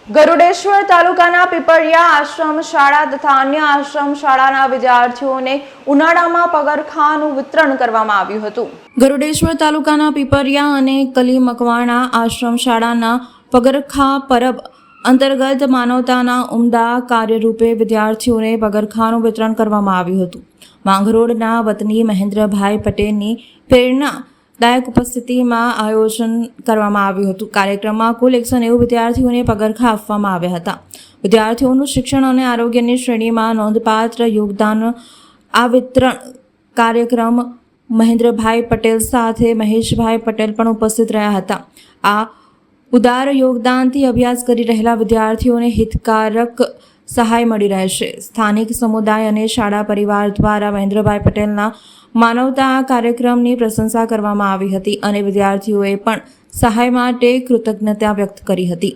ગરુડેશ્વર તાલુકાના પીપળિયા આશ્રમ શાળા તથા અન્ય આશ્રમ શાળાના વિદ્યાર્થીઓને ઉનાળામાં પગરખાંનું વિતરણ કરવામાં આવ્યું હતું। ગરુડેશ્વર તાલુકાના પીપળિયા અને કલી મકવાણા આશ્રમ શાળાના પગરખાં પરબ અંતર્ગત માનવતાના ઉમદા કાર્યરૂપે વિદ્યાર્થીઓને પગરખાંનું વિતરણ કરવામાં આવ્યું હતું। માંગરોળના વતની મહેન્દ્રભાઈ પટેલની પ્રેરણાદાયક ઉપસ્થિતિમાં આયોજન કરવામાં આવ્યું હતું। કાર્યક્રમમાં કુલ 190 વિદ્યાર્થીઓને પગરખાં આપવામાં આવ્યા હતા। વિદ્યાર્થીઓનું શિક્ષણ અને આરોગ્યની શ્રેણીમાં નોંધપાત્ર યોગદાન આ વિતરણ કાર્યક્રમ મહેન્દ્રભાઈ પટેલ સાથે મહેશભાઈ પટેલ પણ ઉપસ્થિત રહ્યા હતા। આ ઉદાર યોગદાનથી અભ્યાસ કરી રહેલા વિદ્યાર્થીઓને હિતકારક સહાય મળી રહેશે। સ્થાનિક સમુદાય અને શાળા પરિવાર દ્વારા મહેન્દ્રભાઈ પટેલના માનવતા કાર્યક્રમની પ્રશંસા કરવામાં આવી હતી અને વિદ્યાર્થીઓએ પણ સહાય માટે કૃતજ્ઞતા વ્યક્ત કરી હતી।